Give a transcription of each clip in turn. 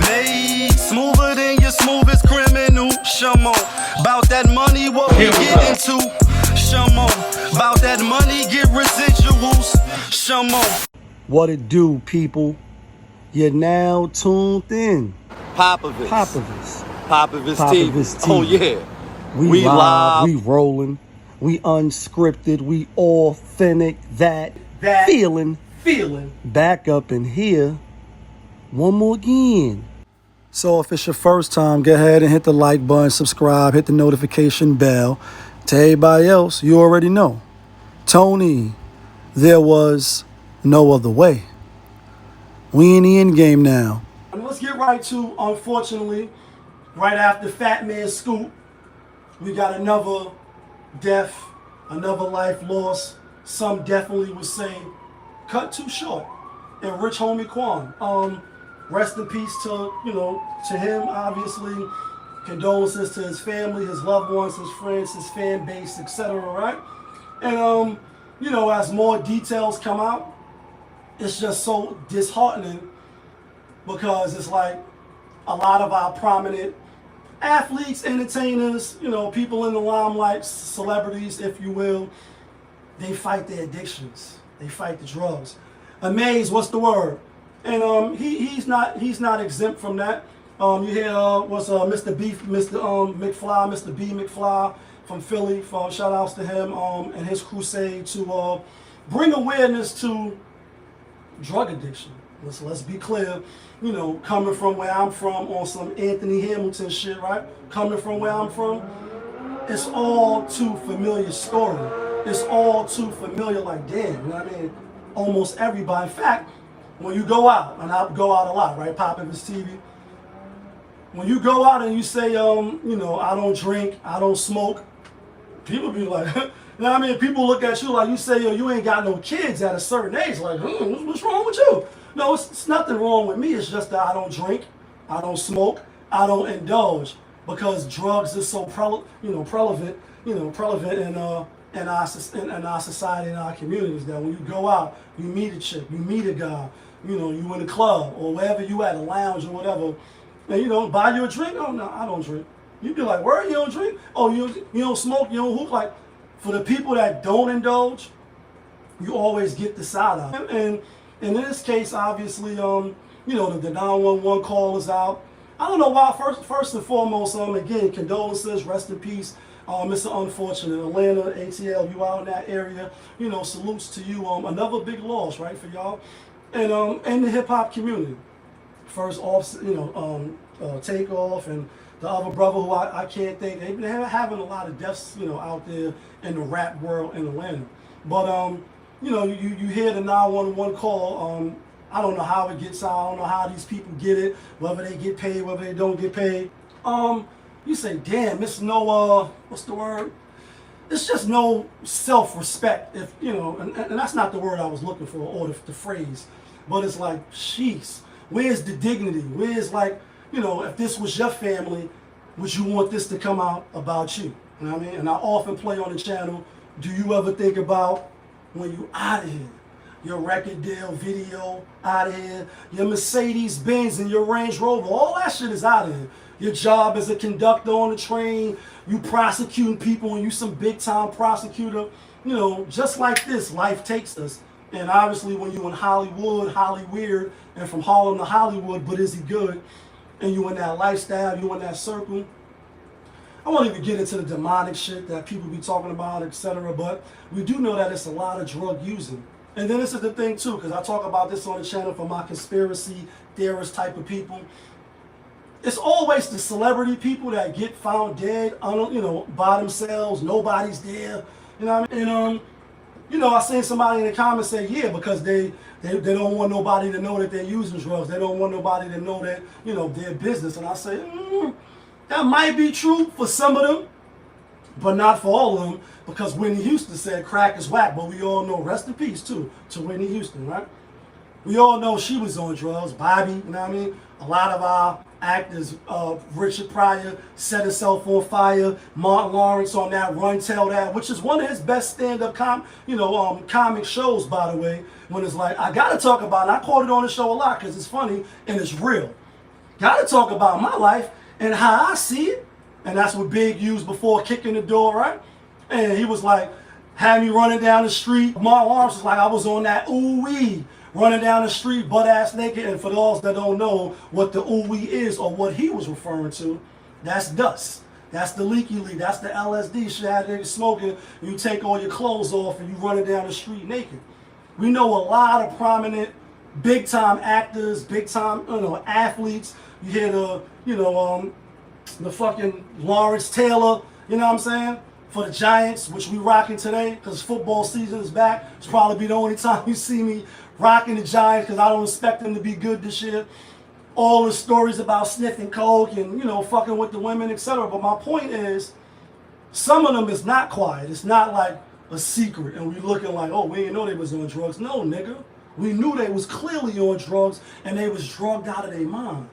Made smoother than your smoothest criminal. Shamo, about that money, what we get into. Shamo, about that money, get residuals. Shamo. What it do, people? You're now tuned in. Popovich TV. TV. Oh yeah. We live, we rolling, we unscripted, we authentic, that feeling back up in here one more again. So if it's your first time, go ahead and hit the like button, subscribe, hit the notification bell. To everybody else, you already know. Tony, there was no other way. We in the end game now. And let's get right to, unfortunately, right after Fat Man Scoop, we got another death, another life lost. Some definitely would say cut too short. And RicH homie QuaN. Rest in peace to, to him, obviously. Condolences to his family, his loved ones, his friends, his fan base, etc., right? And, as more details come out, it's just so disheartening because it's like a lot of our prominent athletes, entertainers, people in the limelight, celebrities, if you will, they fight their addictions. They fight the drugs. Amaze, what's the word? And he's not exempt from that. You hear Mr. B, McFly, Mr. B McFly from Philly. Shout outs to him and his crusade to bring awareness to drug addiction. Let's be clear. Coming from where I'm from on some Anthony Hamilton shit, right? Coming from where I'm from, it's all too familiar story. It's all too familiar, like damn, you know what I mean? Almost everybody. In fact, when you go out, and I go out a lot, right? Popovich TV. When you go out and you say, I don't drink, I don't smoke, people be like, you know what I mean? People look at you like you say, you ain't got no kids at a certain age. Like, what's wrong with you? No, it's nothing wrong with me. It's just that I don't drink, I don't smoke, I don't indulge because drugs is so prevalent in our society and our communities that when you go out, you meet a chick, you meet a guy, you in a club or wherever you at, a lounge or whatever, and buy you a drink. Oh no, I don't drink. You be like, where you don't drink? Oh, you don't smoke, you don't hook. Like for the people that don't indulge, you always get the side eye. And in this case, obviously, the 911 call is out. I don't know why. First and foremost, again, condolences, rest in peace, Mr. Unfortunate, Atlanta, ATL, you out in that area. Salutes to you. Another big loss, right, for y'all, and the hip hop community. First off, Takeoff and the other brother who I can't think. They've been having a lot of deaths, out there in the rap world in Atlanta. But you hear the 911 call. I don't know how it gets out. I don't know how these people get it, whether they get paid, whether they don't get paid. You say, damn, it's no, what's the word? It's just no self-respect, if and that's not the word I was looking for, or the phrase, but it's like, jeez, where's the dignity? Where's if this was your family, would you want this to come out about you? You know what I mean? And I often play on the channel, do you ever think about when you out of here? Your record deal, video, out of here. Your Mercedes Benz and your Range Rover, all that shit is out of here. Your job as a conductor on the train, you prosecuting people and you some big time prosecutor. Just like this, life takes us. And obviously when you in Hollywood, Hollyweird, and from Harlem to Hollywood, but is he good? And you in that lifestyle, you in that circle. I won't even get into the demonic shit that people be talking about, etc. But we do know that it's a lot of drug using. And then this is the thing too, because I talk about this on the channel for my conspiracy theorist type of people. It's always the celebrity people that get found dead, by themselves. Nobody's there. You know what I mean? I seen somebody in the comments say, yeah, because they don't want nobody to know that they're using drugs. They don't want nobody to know that, their business. And I say, that might be true for some of them, but not for all of them, because Whitney Houston said crack is whack, but we all know, rest in peace too, to Whitney Houston, right? We all know she was on drugs. Bobby, you know what I mean? A lot of our actors, Richard Pryor set himself on fire. Martin Lawrence on that Run Tell That, which is one of his best stand-up comic shows, by the way. When it's like, I gotta talk about it. I called it on the show a lot because it's funny and it's real. Gotta talk about my life and how I see it. And that's what Big used before kicking the door, right? And he was like, had me running down the street. Mark Lawrence was like, I was on that ooh-wee, running down the street butt-ass naked. And for those that don't know what the ooh-wee is or what he was referring to, that's dust. That's the leaky leak. That's the LSD shit out there smoking. You take all your clothes off and you running down the street naked. We know a lot of prominent, big-time actors, big-time, athletes. You hear the fucking Lawrence Taylor, you know what I'm saying? For the Giants, which we rocking today, because football season is back. It's probably be the only time you see me rocking the Giants, because I don't expect them to be good this year. All the stories about sniffing coke and, fucking with the women, etc. But my point is, some of them is not quiet. It's not like a secret, and we looking like, oh, we didn't know they was on drugs. No, nigga. We knew they was clearly on drugs, and they was drugged out of their mind.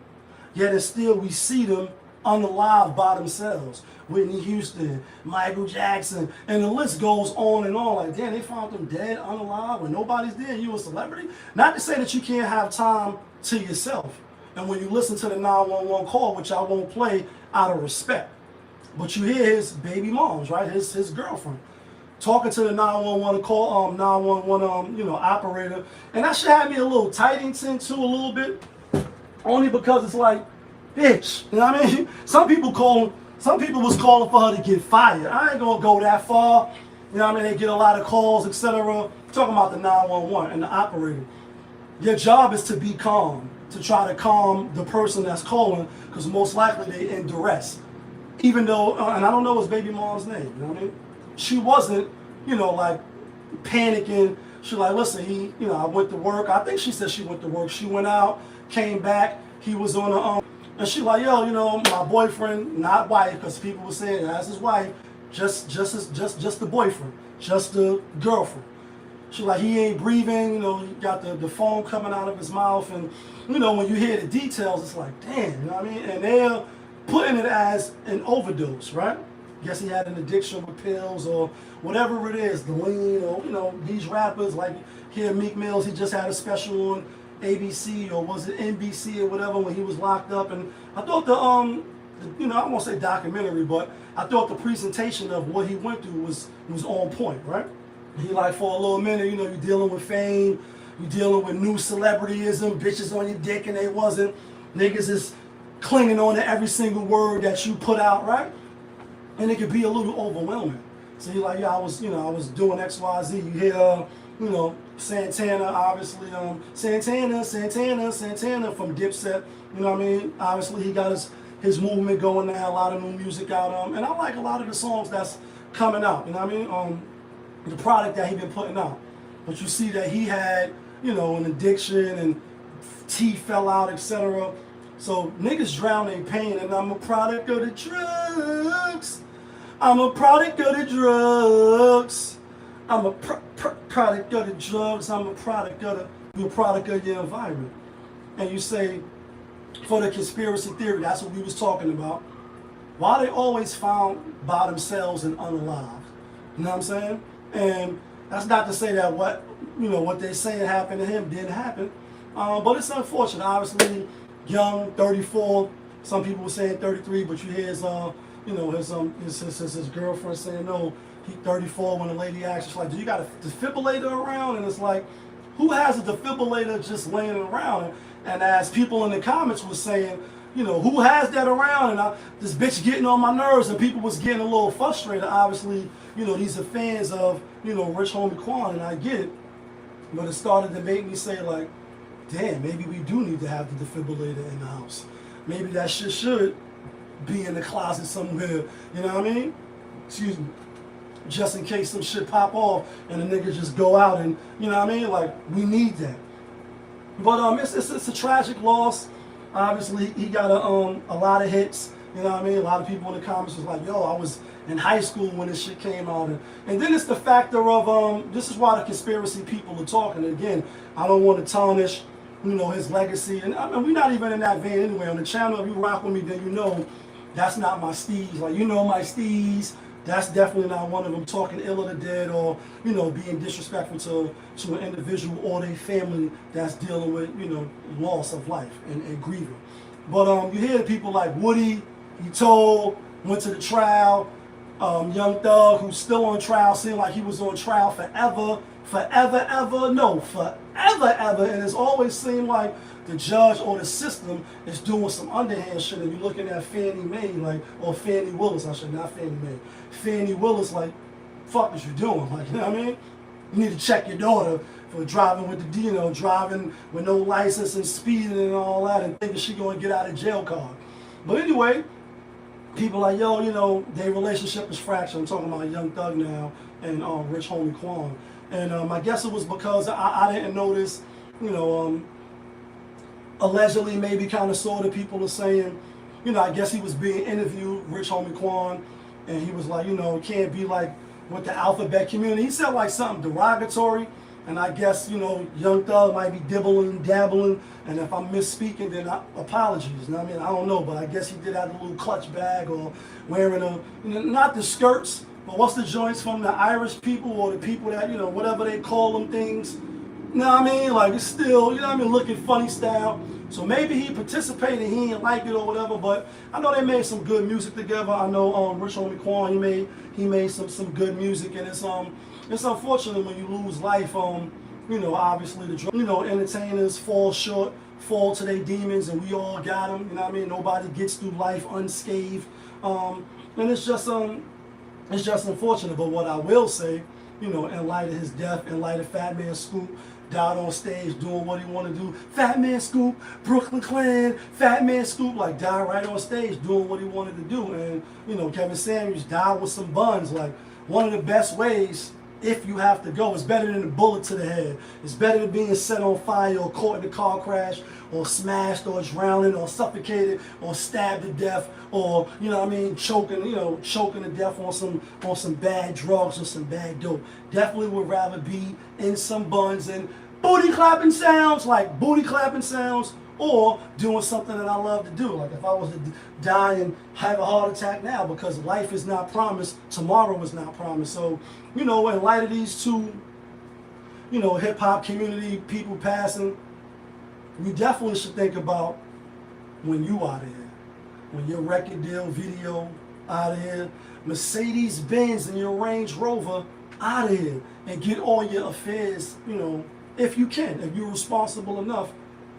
Yet and still we see them unalive by themselves. Whitney Houston, Michael Jackson, and the list goes on and on. Like, damn, they found them dead, unalive, when nobody's dead, you a celebrity? Not to say that you can't have time to yourself. And when you listen to the 911 call, which I won't play out of respect, but you hear his baby moms, right, his girlfriend, talking to the 911 call, 911, operator, and that shit had me a little Tightington too, a little bit, only because it's like, bitch, you know what I mean? Some people was calling for her to get fired. I ain't gonna go that far, you know what I mean? They get a lot of calls, etc. Talking about the 911 and the operator. Your job is to be calm, to try to calm the person that's calling, because most likely they in duress. Even though, and I don't know his baby mom's name, you know what I mean? She wasn't, like panicking. She like, listen, I went to work. I think she said she went to work. She went out, came back. He was on the, and she like, yo, my boyfriend, not wife, because people were saying that's his wife, just the boyfriend, just the girlfriend. She like, he ain't breathing, he got the foam coming out of his mouth, and when you hear the details, it's like, damn, you know what I mean? And they're putting it as an overdose, right? Guess he had an addiction with pills or whatever it is, the lean, or these rappers like here Meek Mills, he just had a special on ABC or was it NBC or whatever when he was locked up, and I thought I won't say documentary, but I thought the presentation of what he went through was on point, right? He like, for a little minute, you're dealing with fame, you're dealing with new celebrityism, bitches on your dick and they wasn't, niggas is clinging on to every single word that you put out, right? And it could be a little overwhelming. So you're like, I was doing X, Y, Z. You hear, Santana, obviously, Santana from Dipset. You know what I mean? Obviously, he got his movement going now. A lot of new music out. And I like a lot of the songs that's coming out. You know what I mean? The product that he been putting out. But you see that he had, an addiction and teeth fell out, etc. So niggas drown in pain, and I'm a product of the drugs. I'm a product of the drugs. I'm a product of the drugs. I'm a product of you're a product of your environment. And you say, for the conspiracy theory, that's what we was talking about. Why they always found by themselves and unalive? You know what I'm saying? And that's not to say that what they saying happened to him didn't happen, but it's unfortunate. Obviously, young, 34. Some people were saying 33, but you hear his girlfriend saying no. He's 34. When the lady asks, she's like, "Do you got a defibrillator around?" And it's like, who has a defibrillator just laying around? And as people in the comments were saying, who has that around? And this bitch getting on my nerves, and people was getting a little frustrated. Obviously, these are fans of, RicH homie QuaN, and I get it. But it started to make me say, like, damn, maybe we do need to have the defibrillator in the house. Maybe that shit should be in the closet somewhere, you know what I mean? Excuse me. Just in case some shit pop off and the nigga just go out and, you know what I mean? Like, we need that. But it's a tragic loss. Obviously, he got a lot of hits. You know what I mean? A lot of people in the comments was like, yo, I was in high school when this shit came out. And then it's the factor of, this is why the conspiracy people are talking. And again, I don't want to tarnish, his legacy. And I mean, we're not even in that vein anyway. On the channel, if you rock with me, then that's not my steez. Like, my steez. That's definitely not one of them talking ill of the dead or, being disrespectful to an individual or their family that's dealing with, loss of life and grieving. But you hear the people like Woody, he told, went to the trial. Young Thug, who's still on trial, seemed like he was on trial forever, ever. And it's always seemed like the judge or the system is doing some underhand shit. And you're looking at Fannie Mae, like, or Fannie Willis, I should not Fannie Mae. Fannie Willis, like, fuck is you doing? Like, you know what I mean? You need to check your daughter for driving with the, driving with no license and speeding and all that, and thinking she gonna get out of jail card. But anyway, people like, yo, their relationship is fractured. I'm talking about Young Thug now and RicH homie QuaN. And I guess it was because I didn't notice, allegedly, maybe kind of sort of people are saying, I guess he was being interviewed, RicH homie QuaN, and he was like, can't be like with the alphabet community. He said like something derogatory. And I guess, Young Thug might be dibbling, dabbling, and if I'm misspeaking, then apologies. You know what I mean? I don't know, but I guess he did have a little clutch bag or wearing not the skirts, but what's the joints from the Irish people or the people that, whatever they call them things. You know what I mean? Like, it's still, looking funny style. So maybe he participated, he didn't like it or whatever, but I know they made some good music together. I know RicH homie QuaN, he made some good music, and it's unfortunate when you lose life. Obviously the entertainers fall short, fall to their demons, and we all got them. You know what I mean? Nobody gets through life unscathed, and it's just unfortunate. But what I will say, in light of his death, in light of Fat Man Scoop died on stage doing what he wanted to do. Fat Man Scoop, Brooklyn Clan, Fat Man Scoop, like died right on stage doing what he wanted to do. And Kevin Samuels died with some buns. Like, one of the best ways, if you have to go, it's better than a bullet to the head. It's better than being set on fire or caught in a car crash or smashed or drowning or suffocated or stabbed to death or, choking to death on some bad drugs or some bad dope. Definitely would rather be in some buns and booty clapping sounds, or doing something that I love to do. Like if I was to die and have a heart attack now, because life is not promised, tomorrow is not promised. So, in light of these two, hip hop community people passing, we definitely should think about when you out of here, when your record deal, video out of here, Mercedes Benz and your Range Rover out of here, and get all your affairs, if you can, if you're responsible enough,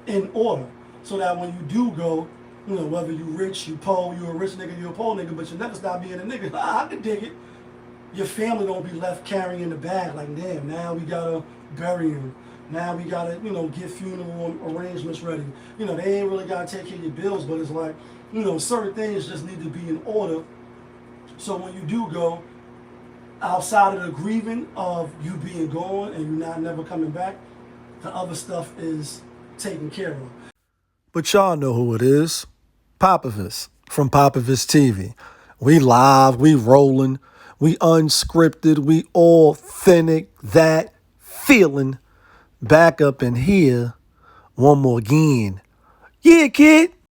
in order, so that when you do go, whether you rich, you poor, you a rich nigga, you a poor nigga, but you never stop being a nigga. I can dig it. Your family don't be left carrying the bag like, damn, now we gotta bury him. Now we gotta, get funeral arrangements ready. They ain't really gotta take care of your bills, but it's like, certain things just need to be in order. So when you do go, outside of the grieving of you being gone and you not never coming back, the other stuff is taken care of. But y'all know who it is. Popovus from Popovus TV. We live, we rolling, we unscripted, we authentic, that feeling. Back up in here one more again. Yeah, kid.